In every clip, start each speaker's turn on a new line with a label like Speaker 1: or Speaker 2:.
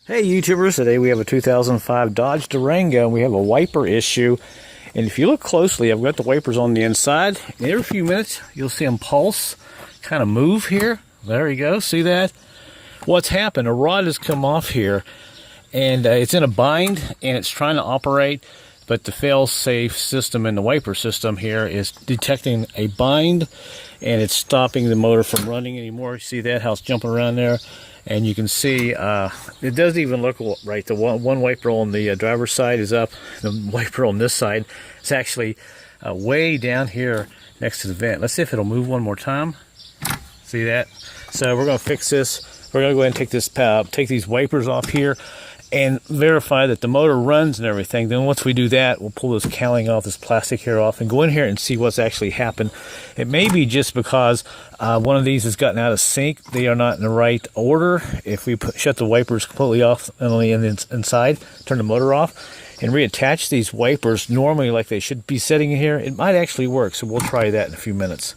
Speaker 1: Hey YouTubers, today we have a 2005 Dodge Durango and we have a wiper issue. And if you look closely, I've got the wipers on the inside. And every few minutes you'll see them pulse, kind of move here. There you go, see that? What's happened, a rod has come off here and it's in a bind and it's trying to operate, but the fail-safe system in the wiper system here is detecting a bind and it's stopping the motor from running anymore. You see that, how it's jumping around there? And you can see it doesn't even look right. The one wiper on the driver's side is up. The wiper on this side is actually way down here next to the vent. Let's see if it'll move one more time. See that? So we're going to fix this. We're going to go ahead and take these wipers off here and verify that the motor runs and everything. Then once we do that, we'll pull this cowling off, this plastic here off, and go in here and see what's actually happened. It may be just because one of these has gotten out of sync. They are not in the right order. If we shut the wipers completely off on the inside, turn the motor off, and reattach these wipers normally like they should be sitting in here, it might actually work. So we'll try that in a few minutes.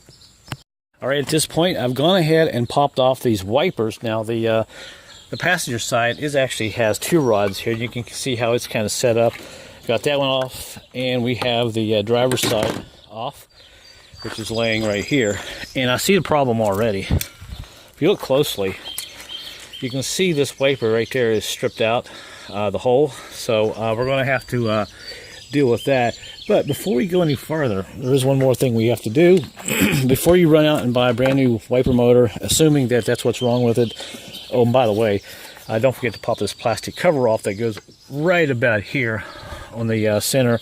Speaker 1: All right, at this point, I've gone ahead and popped off these wipers. Now the passenger side actually has two rods here. You can see how it's kind of set up. Got that one off, and we have the driver's side off, which is laying right here. And I see the problem already. If you look closely, you can see this wiper right there is stripped out, the hole. So we're going to have to deal with that. But before we go any further, there is one more thing we have to do. Before you run out and buy a brand new wiper motor, assuming that that's what's wrong with it. Oh, and by the way, don't forget to pop this plastic cover off that goes right about here on the center.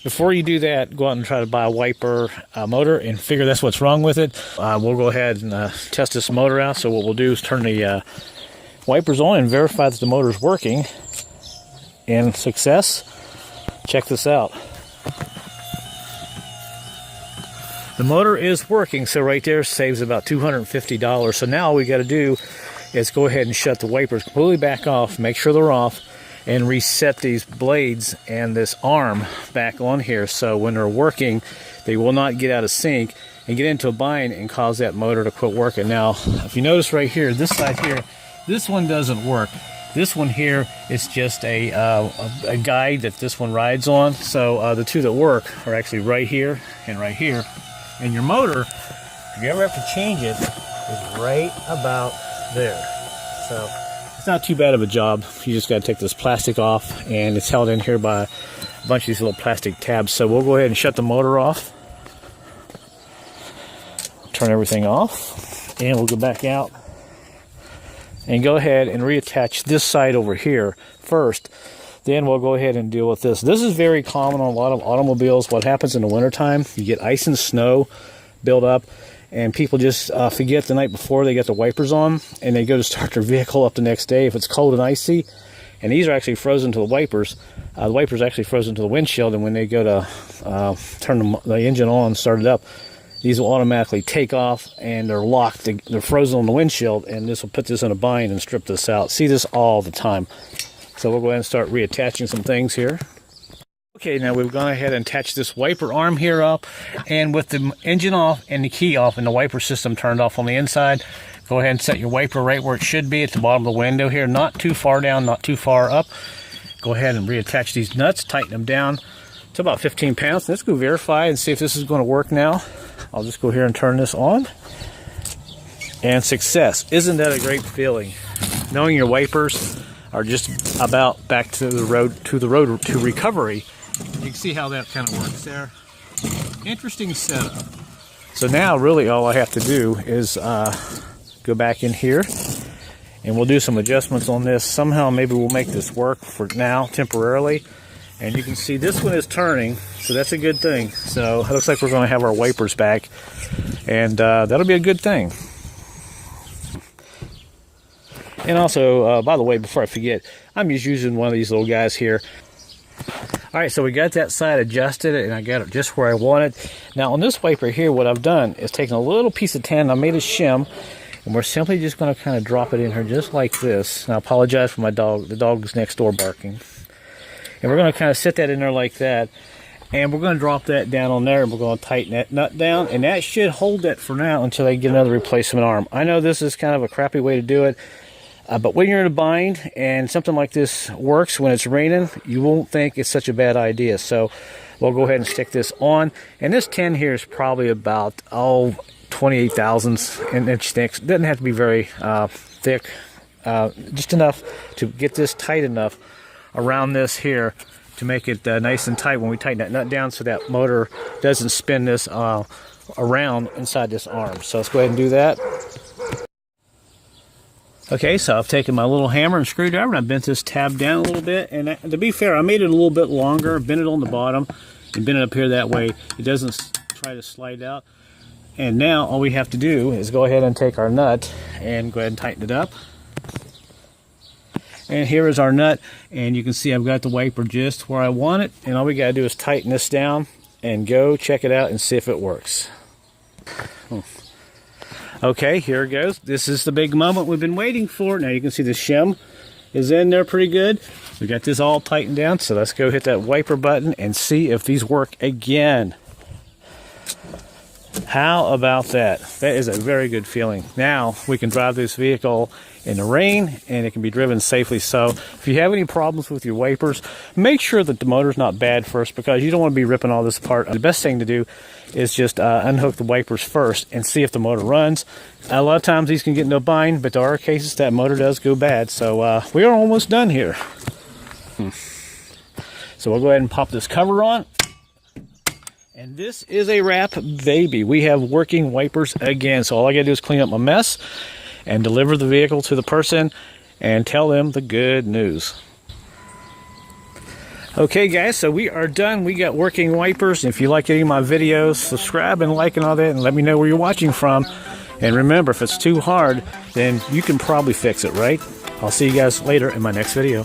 Speaker 1: Before you do that, go out and try to buy a wiper motor and figure that's what's wrong with it. We'll go ahead and test this motor out. So what we'll do is turn the wipers on and verify that the motor is working. And success. Check this out. The motor is working, so right there saves about $250. So now all we got to do is go ahead and shut the wipers completely back off, make sure they're off, and reset these blades and this arm back on here. So when they're working, they will not get out of sync and get into a bind and cause that motor to quit working. Now, if you notice right here, this side here, this one doesn't work. This one here is just a guide that this one rides on. So the two that work are actually right here and right here. And your motor, if you ever have to change it, is right about there. So it's not too bad of a job. You just got to take this plastic off, and it's held in here by a bunch of these little plastic tabs. So we'll go ahead and shut the motor off, turn everything off, and we'll go back out and go ahead and reattach this side over here first. Then we'll go ahead and deal with this. This is very common on a lot of automobiles. What happens in the wintertime, you get ice and snow build up, and people just forget the night before they get the wipers on, and they go to start their vehicle up the next day if it's cold and icy. And these are actually frozen to the wipers. The wipers are actually frozen to the windshield, and when they go to turn the engine on, start it up, these will automatically take off, and they're locked. They're frozen on the windshield, and this will put this in a bind and strip this out. See this all the time. So we'll go ahead and start reattaching some things here. Okay, now we've gone ahead and attached this wiper arm here up, and with the engine off and the key off and the wiper system turned off on the inside, go ahead and set your wiper right where it should be at the bottom of the window here, not too far down, not too far up. Go ahead and reattach these nuts, tighten them down to about 15 pounds. Let's go verify and see if this is going to work now. I'll just go here and turn this on. And success. Isn't that a great feeling? Knowing your wipers are just about back to the road to recovery. You can see how that kind of works there. Interesting setup. So now really all I have to do is go back in here and we'll do some adjustments on this. Somehow maybe we'll make this work for now temporarily. And you can see this one is turning, so that's a good thing. So it looks like we're going to have our wipers back, and that'll be a good thing. And also, by the way, before I forget, I'm just using one of these little guys here. All right, so we got that side adjusted, and I got it just where I want it. Now, on this wiper here, what I've done is taken a little piece of tin, I made a shim, and we're simply just going to kind of drop it in here just like this. And I apologize for my dog. The dog is next door barking. And we're going to kind of sit that in there like that. And we're going to drop that down on there, and we're going to tighten that nut down. And that should hold that for now until they get another replacement arm. I know this is kind of a crappy way to do it. But when you're in a bind and something like this works when it's raining, you won't think it's such a bad idea. So we'll go ahead and stick this on. And this tin here is probably about, 28 thousandths an inch thick. It doesn't have to be very thick, just enough to get this tight enough around this here to make it nice and tight when we tighten that nut down so that motor doesn't spin this around inside this arm. So let's go ahead and do that. Okay, so I've taken my little hammer and screwdriver and I bent this tab down a little bit. And to be fair, I made it a little bit longer, bent it on the bottom, and bent it up here that way it doesn't try to slide out. And now all we have to do is go ahead and take our nut and go ahead and tighten it up. And here is our nut, and you can see I've got the wiper just where I want it. And all we got to do is tighten this down and go check it out and see if it works. Okay, here it goes. This is the big moment we've been waiting for. Now you can see the shim is in there pretty good. We got this all tightened down, so let's go hit that wiper button and see if these work again. How about that? That is a very good feeling. Now we can drive this vehicle in the rain and it can be driven safely. So if you have any problems with your wipers, make sure that the motor's not bad first, because you don't want to be ripping all this apart. The best thing to do is just unhook the wipers first and see if the motor runs. A lot of times these can get in a bind, but there are cases that motor does go bad. So we are almost done here. So we'll go ahead and pop this cover on. And this is a wrap, baby. We have working wipers again. So all I gotta do is clean up my mess and deliver the vehicle to the person and tell them the good news. Okay guys, so we are done. We got working wipers. If you like any of my videos, subscribe and like and all that, and let me know where you're watching from. And remember, if it's too hard, then you can probably fix it, right? I'll see you guys later in my next video.